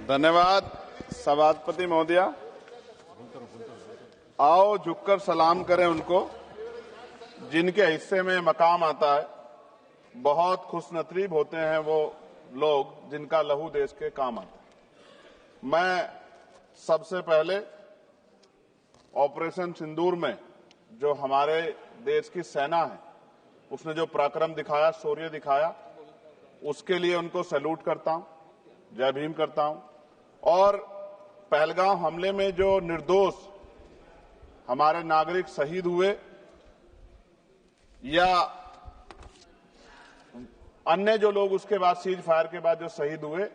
धन्यवाद सभापति महोदया। आओ झुककर सलाम करें उनको जिनके हिस्से में मकाम आता है। बहुत खुशनसीब होते हैं वो लोग जिनका लहू देश के काम आता है। मैं सबसे पहले ऑपरेशन सिंदूर में जो हमारे देश की सेना है उसने जो पराक्रम दिखाया, शौर्य दिखाया, उसके लिए उनको सैल्यूट करता हूं, जय भीम करता हूं। और पहलगाम हमले में जो निर्दोष हमारे नागरिक शहीद हुए या अन्य जो लोग उसके बाद सीज फायर के बाद जो शहीद हुए,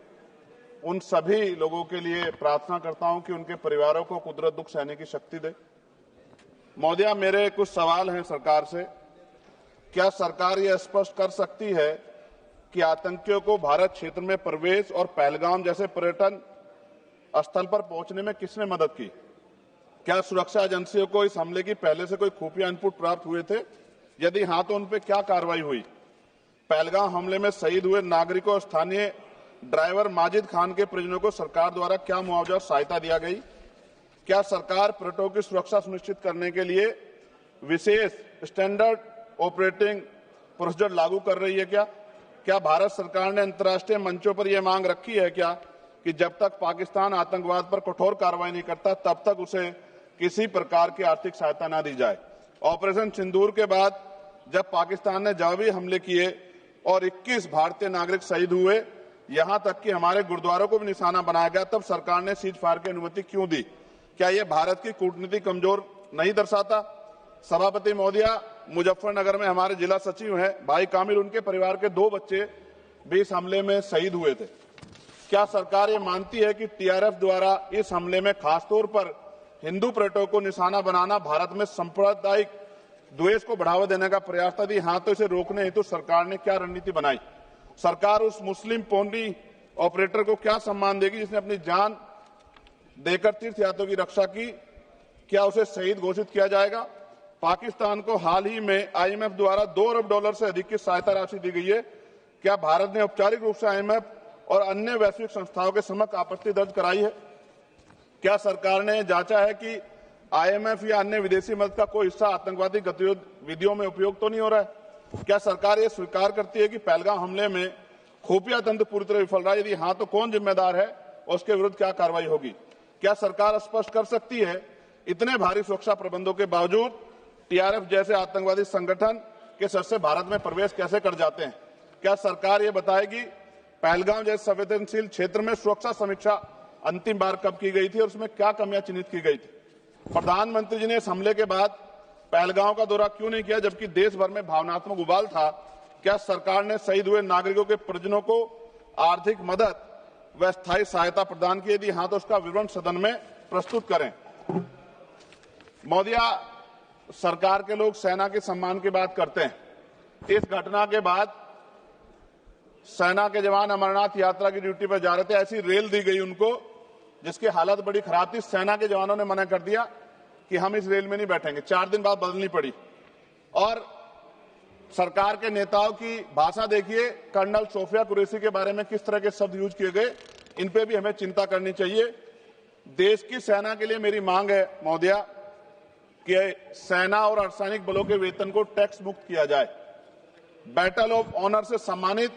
उन सभी लोगों के लिए प्रार्थना करता हूं कि उनके परिवारों को कुदरत दुख सहने की शक्ति दे। महोदया, मेरे कुछ सवाल हैं सरकार से। क्या सरकार यह स्पष्ट कर सकती है कि आतंकियों को भारत क्षेत्र में प्रवेश और पहलगाम जैसे पर्यटन स्थल पर पहुंचने में किसने मदद की? क्या सुरक्षा एजेंसियों को इस हमले की पहले से कोई खुफिया इनपुट प्राप्त हुए थे? यदि हां, तो उन पर क्या कार्रवाई हुई? पहलगाम हमले में शहीद हुए नागरिकों और स्थानीय ड्राइवर माजिद खान के परिजनों को सरकार द्वारा क्या मुआवजा और सहायता दिया गई? क्या सरकार पर्यटकों की सुरक्षा सुनिश्चित करने के लिए विशेष स्टैंडर्ड ऑपरेटिंग प्रोसीजर लागू कर रही है? क्या भारत सरकार ने अंतर्राष्ट्रीय मंचों पर यह मांग रखी है कि जब तक पाकिस्तान आतंकवाद पर कठोर कार्रवाई नहीं करता तब तक उसे किसी प्रकार की आर्थिक सहायता न दी जाए? ऑपरेशन सिंदूर के बाद जब पाकिस्तान ने जवाबी हमले किए और 21 भारतीय नागरिक शहीद हुए, यहां तक कि हमारे गुरुद्वारों को भी निशाना बनाया गया, तब सरकार ने सीज फायर की अनुमति क्यों दी? क्या यह भारत की कूटनीति कमजोर नहीं दर्शाता? सभापति महोदया, मुजफ्फरनगर में हमारे जिला सचिव हैं भाई कामिल, उनके परिवार के 2 बच्चे भी इस हमले में शहीद हुए थे। क्या सरकार ये मानती है कि टीआरएफ द्वारा इस हमले में खासतौर पर हिंदू पर्यटकों को निशाना बनाना भारत में सांप्रदायिक द्वेष को बढ़ावा देने का प्रयास था? यदि हां, तो इसे रोकने हेतु सरकार ने क्या रणनीति बनाई? सरकार उस मुस्लिम पोंडी ऑपरेटर को क्या सम्मान देगी जिसने अपनी जान देकर तीर्थयात्रियों की रक्षा की? क्या उसे शहीद घोषित किया जाएगा? पाकिस्तान को हाल ही में आईएमएफ द्वारा $2 अरब से अधिक की सहायता राशि दी गई है। क्या भारत ने औपचारिक रूप से आईएमएफ और अन्य वैश्विक संस्थाओं के समक्ष आपत्ति दर्ज कराई है? क्या सरकार ने जांचा है कि आईएमएफ या अन्य विदेशी मदद का कोई हिस्सा आतंकवादी गतिविधियों में उपयोग तो नहीं हो रहा है? क्या सरकार ये स्वीकार करती है कि पहलगाम हमले में खुफिया तंत्र पूरी तरह विफल रहा है? यदि हां, तो कौन जिम्मेदार है और उसके विरुद्ध क्या कार्रवाई होगी? क्या सरकार स्पष्ट कर सकती है इतने भारी सुरक्षा प्रबंधों के बावजूद टीआरएफ जैसे आतंकवादी संगठन के सदस्य भारत में प्रवेश कैसे कर जाते हैं? क्या सरकार ये बताएगी पहलगाम जैसे संवेदनशील क्षेत्र में सुरक्षा समीक्षा अंतिम बार कब की गई थी और उसमें क्या कमियां चिन्हित की गई थी? प्रधानमंत्री जी ने इस हमले के बाद पहलगाम का दौरा क्यों नहीं किया जबकि देश भर में भावनात्मक उबाल था? क्या सरकार ने शहीद हुए नागरिकों के परिजनों को आर्थिक मदद व स्थायी सहायता प्रदान की? यदि हां, तो उसका विवरण सदन में प्रस्तुत करें। महोदया, सरकार के लोग सेना के सम्मान की बात करते हैं। इस घटना के बाद सेना के जवान अमरनाथ यात्रा की ड्यूटी पर जा रहे थे, ऐसी रेल दी गई उनको जिसकी हालत बड़ी खराब थी। सेना के जवानों ने मना कर दिया कि हम इस रेल में नहीं बैठेंगे। 4 दिन बाद बदलनी पड़ी। और सरकार के नेताओं की भाषा देखिए, कर्नल सोफिया कुरैशी के बारे में किस तरह के शब्द यूज किए गए, इन पे भी हमें चिंता करनी चाहिए। देश की सेना के लिए मेरी मांग है महोदया कि सेना और अर्धसैनिक बलों के वेतन को टैक्स मुक्त किया जाए, बैटल ऑफ ऑनर से सम्मानित,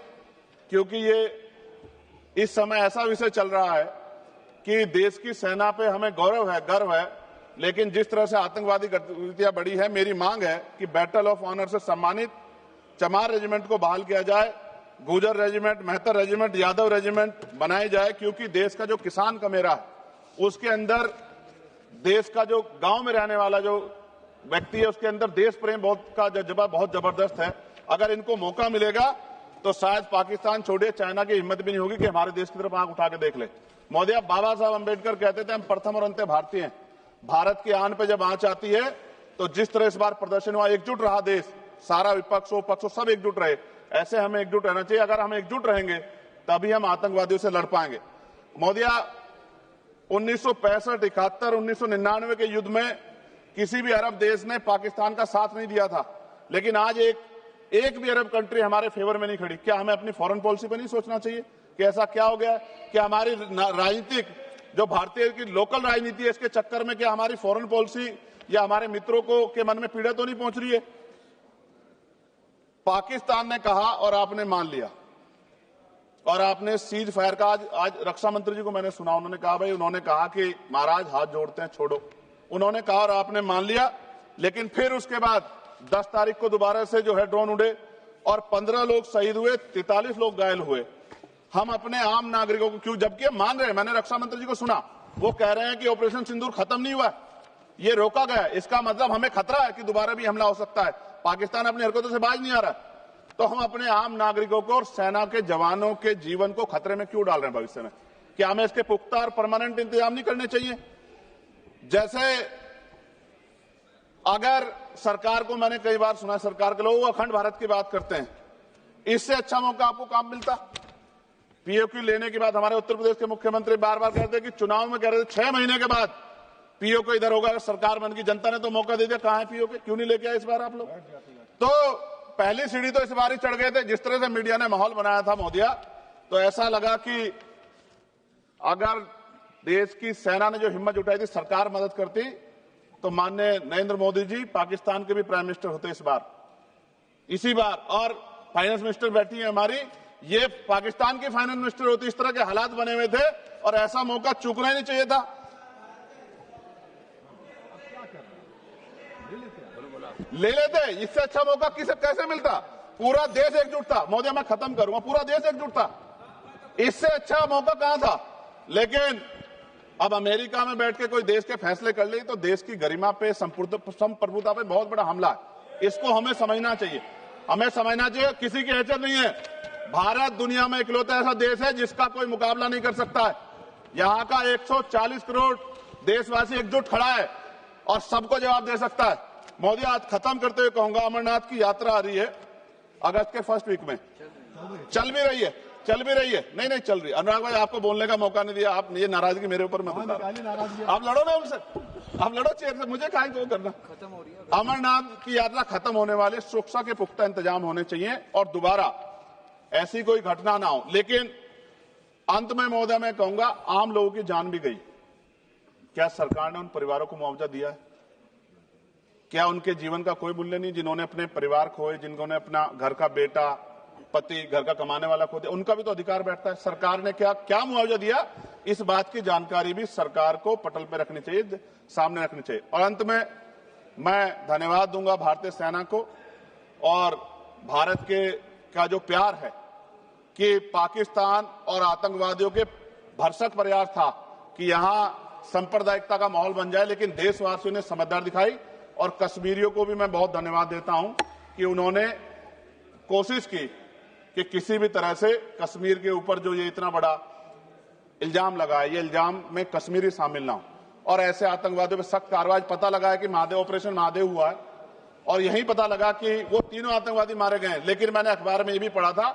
क्योंकि ये इस समय ऐसा विषय चल रहा है कि देश की सेना पे हमें गौरव है, गर्व है, लेकिन जिस तरह से आतंकवादी गतिविधियां बढ़ी है, मेरी मांग है कि बैटल ऑफ ऑनर से सम्मानित चमार रेजिमेंट को बहाल किया जाए, Gurjar regiment, Mehtar regiment, Yadav regiment बनाई जाए, क्योंकि देश का जो किसान का मेरा है उसके अंदर, देश का जो गांव में रहने वाला जो व्यक्ति है उसके अंदर देश प्रेम का जज्बा बहुत जबरदस्त है। अगर इनको मौका मिलेगा तो शायद पाकिस्तान छोड़िए, चाइना की हिम्मत भी नहीं होगी कि हमारे देश की तरफ आंख उठा के देख ले। महोदया, बाबा साहब अंबेडकर कहते थे हम प्रथम और अंत्य भारतीय हैं। भारत की आन पे जब आंच आती है तो जिस तरह इस बार प्रदर्शन हुआ, एकजुट रहा देश, सारा विपक्ष हो पक्ष हो सब एकजुट रहे, ऐसे हमें एकजुट रहना चाहिए। अगर हम एकजुट रहेंगे तभी हम आतंकवादियों से लड़ पाएंगे। महोदया, 1965, 71, 1999 के युद्ध में किसी भी अरब देश ने पाकिस्तान का साथ नहीं दिया था, लेकिन आज एक भी अरब कंट्री हमारे फेवर में नहीं खड़ी। क्या हमें अपनी फॉरेन पॉलिसी पर नहीं सोचना चाहिए? कि ऐसा क्या हो गया कि हमारी राजनीतिक जो भारतीय की लोकल राजनीति है, इसके चक्कर में क्या हमारी फॉरेन पॉलिसी या हमारे मित्रों को के मन में पीड़ा तो नहीं पहुंच रही है। पाकिस्तान ने कहा और आपने मान लिया, और आपने सीज फायर का आज रक्षा मंत्री जी को मैंने सुना, उन्होंने कहा भाई, उन्होंने कहा कि महाराज हाथ जोड़ते हैं, छोड़ो, उन्होंने कहा और आपने मान लिया। लेकिन फिर उसके बाद 10 तारीख को दोबारा से जो है ड्रोन उड़े और 15 लोग शहीद हुए, 43 लोग घायल हुए। हम अपने आम नागरिकों को क्यों, जबकि मान रहे हैं, मैंने रक्षा मंत्री जी को सुना, वो कह रहे हैं कि ऑपरेशन सिंदूर खत्म नहीं हुआ, ये रोका गया, इसका मतलब हमें खतरा है कि दोबारा भी हमला हो सकता है, पाकिस्तान अपनी हरकतों से बाज नहीं आ रहा। तो हम अपने आम नागरिकों को और सेना के जवानों के जीवन को खतरे में क्यों डाल रहे हैं भविष्य में? क्या हमें इसके पुख्ता और परमानेंट इंतजाम नहीं करने चाहिए? जैसे अगर सरकार को, मैंने कई बार सुना सरकार के लोग अखंड भारत की बात करते हैं, इससे अच्छा मौका आपको काम मिलता। पीओक्यू लेने के बाद हमारे उत्तर प्रदेश के मुख्यमंत्री बार बार कहते कि चुनाव में कह रहे थे 6 महीने के बाद पीओक्यू इधर होगा, अगर सरकार बन गई, जनता ने तो मौका दे दिया, कहां है पीओक्यू? क्यों नहीं लेके आए इस बार आप लोग? तो पहली सीढ़ी तो इस बार ही चढ़ गए थे। जिस तरह से मीडिया ने माहौल बनाया था मोदिया, तो ऐसा लगा कि अगर देश की सेना ने जो हिम्मत जुटाई थी, सरकार मदद करती, तो माननीय नरेंद्र मोदी जी पाकिस्तान के भी प्राइम मिनिस्टर होते इस बार, इसी बार, और फाइनेंस मिनिस्टर बैठी है हमारी, ये पाकिस्तान की फाइनेंस मिनिस्टर होती। इस तरह के हालात बने हुए थे और ऐसा मौका चूकना ही नहीं चाहिए था। ले लेते, इससे अच्छा मौका किसे कैसे मिलता? पूरा देश एकजुट था। मोदी, मैं खत्म करूंगा, पूरा देश एकजुट था, इससे अच्छा मौका कहां था? लेकिन अब अमेरिका में बैठ के कोई देश के फैसले कर ले तो देश की गरिमा पे, संप्रभुता पे बहुत बड़ा हमला है। इसको हमें समझना चाहिए, हमें समझना चाहिए किसी की हैसियत नहीं है। भारत दुनिया में इकलौता ऐसा देश है जिसका कोई मुकाबला नहीं कर सकता है। यहां का 140 करोड़ देशवासी एकजुट खड़ा है और सबको जवाब दे सकता है। मोदी, आज खत्म करते हुए कहूंगा, अमरनाथ की यात्रा आ रही है अगस्त के फर्स्ट वीक में, चल भी रही है, नहीं चल रही। अनुराग भाई, आपको बोलने का मौका नहीं दिया, आप ये नाराजगी मेरे ऊपर मत उतारो। आप लड़ो ना उनसे, आप लड़ो चेयर से, मुझे काहे को करना। खत्म हो रही है अमरनाथ की यात्रा, खत्म होने वाली, सुरक्षा के पुख्ता इंतजाम होने चाहिए और दोबारा ऐसी कोई घटना ना हो। लेकिन अंत में महोदय मैं कहूंगा, आम लोगों की जान भी गई, क्या सरकार ने उन परिवारों को मुआवजा दिया है? क्या उनके जीवन का कोई मूल्य नहीं? जिन्होंने अपने परिवार खोए, जिन्होंने अपना घर का बेटा, पति, घर का कमाने वाला खो दिया, उनका भी तो अधिकार बैठता है। सरकार ने क्या मुआवजा दिया, इस बात की जानकारी भी सरकार को पटल पर रखनी चाहिए, सामने रखनी चाहिए। और अंत में मैं धन्यवाद दूंगा भारतीय सेना को और भारत के का जो प्यार है कि पाकिस्तान और आतंकवादियों के भरसक प्रयास था कि यहां सांप्रदायिकता का माहौल बन जाए, लेकिन देशवासियों ने समझदारी दिखाई। और कश्मीरियों को भी मैं बहुत धन्यवाद देता हूं कि उन्होंने कोशिश की कि किसी भी तरह से कश्मीर के ऊपर जो ये इतना बड़ा इल्जाम लगा है, ये इल्जाम में कश्मीरी शामिल ना हो और ऐसे आतंकवादियों पर सख्त कार्रवाई। पता लगा है कि महादेव, ऑपरेशन महादेव हुआ है और यही पता लगा कि वो 3 आतंकवादी मारे गए। लेकिन मैंने अखबार में ये भी पढ़ा था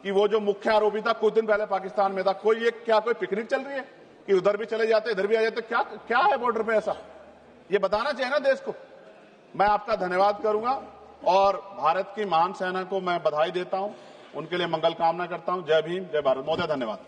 कि वो जो मुख्य आरोपी था कुछ दिन पहले पाकिस्तान में था। कोई पिकनिक चल रही है कि उधर भी चले जाते, इधर भी आ जाते? क्या है बॉर्डर पे ऐसा? ये बताना चाहिए ना देश को। मैं आपका धन्यवाद करूंगा और भारत की महान सेना को मैं बधाई देता हूं, उनके लिए मंगल कामना करता हूं। जय भीम, जय भारत। महोदय, धन्यवाद।